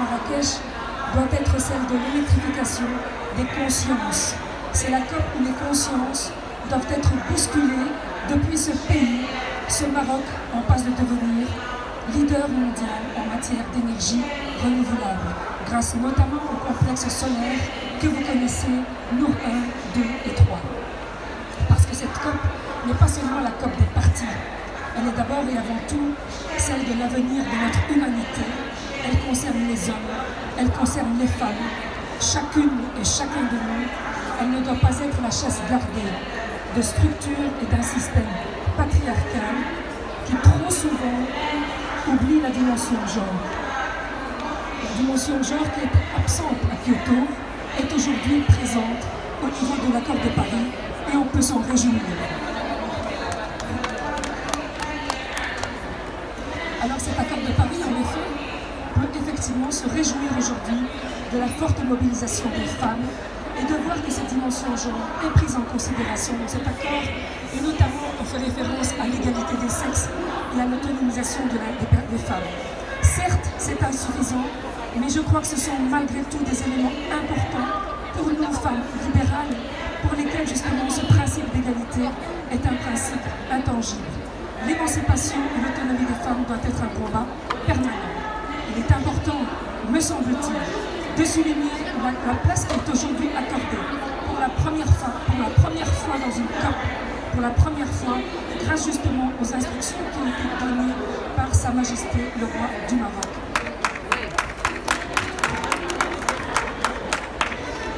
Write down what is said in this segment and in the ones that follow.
Marrakech doit être celle de l'électrification des consciences. C'est la COP où les consciences doivent être bousculées depuis ce pays, ce Maroc en passe de devenir leader mondial en matière d'énergie renouvelable, grâce notamment au complexe solaire que vous connaissez, Nour 1, 2 et 3. Parce que cette COP n'est pas seulement la COP des partis, elle est d'abord et avant tout celle de l'avenir de notre humanité. Elle concerne les hommes, elle concerne les femmes, chacune et chacun de nous. Elle ne doit pas être la chasse gardée de structures et d'un système patriarcal qui trop souvent oublie la dimension genre. La dimension genre qui était absente à Kyoto est aujourd'hui présente au niveau de l'accord de Paris et on peut s'en réjouir. Alors cet accord de Paris, en effet, peut effectivement se réjouir aujourd'hui de la forte mobilisation des femmes et de voir que cette dimension genre est prise en considération dans cet accord, et notamment on fait référence à l'égalité des sexes et à l'autonomisation des femmes. Certes, c'est insuffisant, mais je crois que ce sont malgré tout des éléments importants pour nous, femmes libérales, pour lesquelles justement ce principe d'égalité est un principe intangible. L'émancipation et l'autonomie des femmes doivent être un combat permanent. Il est important, me semble-t-il, de souligner la place qui est aujourd'hui accordée pour la première fois dans une COP, pour la première fois, grâce justement aux instructions qui ont été données par Sa Majesté le roi du Maroc.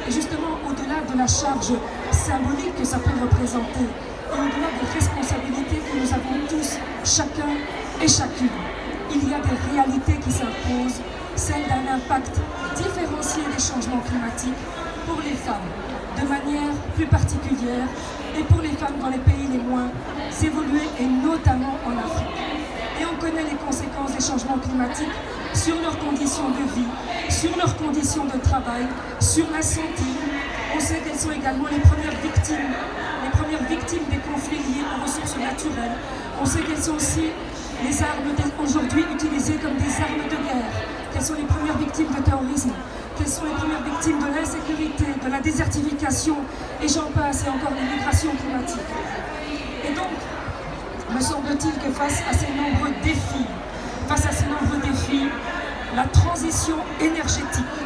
Et justement, au-delà de la charge symbolique que ça peut représenter, et au-delà des responsabilités que nous avons tous, chacun et chacune, il y a des réalités qui s'imposent, celle d'un impact différencié des changements climatiques pour les femmes, de manière plus particulière, et pour les femmes dans les pays les moins évolués, et notamment en Afrique. Et on connaît les conséquences des changements climatiques sur leurs conditions de vie, sur leurs conditions de travail, sur la santé. On sait qu'elles sont également les premières victimes des conflits liés aux ressources naturelles. On sait qu'elles sont aussi les armes aujourd'hui utilisées comme des armes de guerre. Quelles sont les premières victimes de terrorisme? Quelles sont les premières victimes de l'insécurité, de la désertification, et j'en passe, et encore des migrations climatiques. Et donc, me semble-t-il que face à ces nombreux défis, la transition énergétique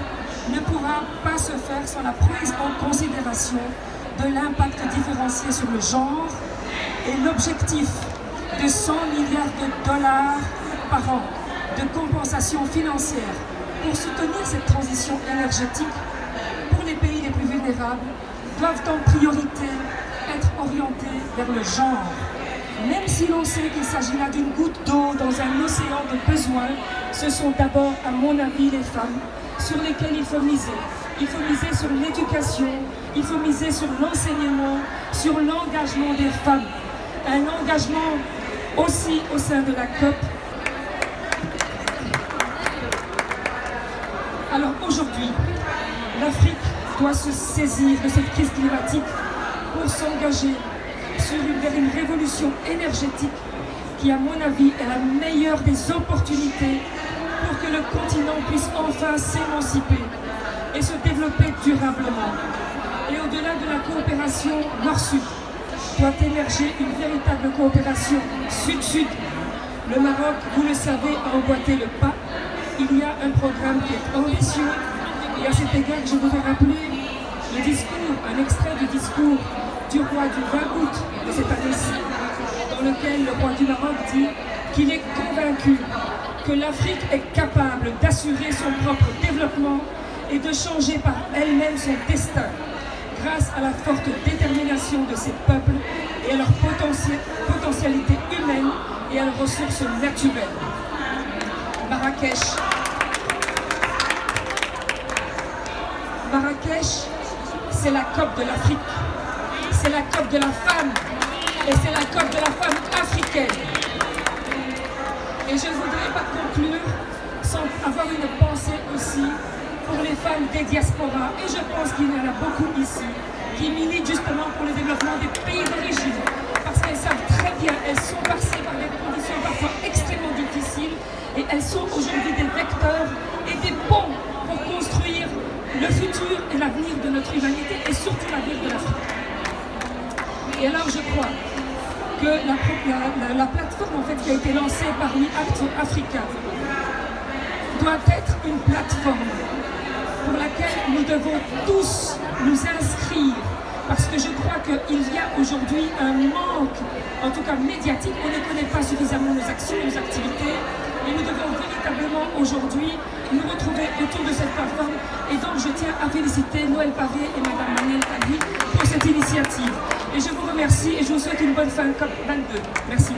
ne pourra pas se faire sans la prise en considération de l'impact différencié sur le genre et l'objectif de 100 milliards de dollars par an de compensation financière pour soutenir cette transition énergétique pour les pays les plus vulnérables doivent en priorité être orientés vers le genre. Même si l'on sait qu'il s'agit là d'une goutte d'eau dans un océan de besoins, ce sont d'abord, à mon avis, les femmes sur lesquelles il faut miser. Il faut miser sur l'éducation, il faut miser sur l'enseignement, sur l'engagement des femmes. Un engagement aussi au sein de la COP. Alors aujourd'hui, l'Afrique doit se saisir de cette crise climatique pour s'engager vers une révolution énergétique qui, à mon avis, est la meilleure des opportunités pour que le continent puisse enfin s'émanciper et se développer durablement. Et au-delà de la coopération Nord-Sud, doit émerger une véritable coopération Sud-Sud. Le Maroc, vous le savez, a emboîté le pas. Il y a un programme qui est ambitieux, et à cet égard, je voudrais rappeler le discours, un extrait du discours du roi du 20 août de cette année-ci, dans lequel le roi du Maroc dit qu'il est convaincu que l'Afrique est capable d'assurer son propre développement et de changer par elle-même son destin, grâce à la forte détermination de ses peuples et à leur potentialité humaine et à leurs ressources naturelles. Marrakech, c'est la COP de l'Afrique, c'est la COP de la femme, et c'est la COP de la femme africaine. Et je ne voudrais pas conclure sans avoir une pensée aussi pour les femmes des diasporas, et je pense qu'il y en a beaucoup ici, qui militent justement pour le développement des pays d'origine, parce qu'elles savent très bien, elles sont passées par des conditions parfois extrêmement difficiles, et elles sont aujourd'hui des vecteurs et des ponts le futur et l'avenir de notre humanité et surtout l'avenir de l'Afrique. Et alors je crois que la plateforme en fait, qui a été lancée par We Act Africa doit être une plateforme pour laquelle nous devons tous nous inscrire, parce que je crois qu'il y a aujourd'hui un manque, en tout cas médiatique, on ne connaît pas suffisamment nos actions, nos activités, et nous devons véritablement aujourd'hui nous retrouver autour de cette plateforme. Et donc je tiens à féliciter Noël Pavé et Madame Manel Kadi pour cette initiative. Et je vous remercie et je vous souhaite une bonne fin COP 22. Merci.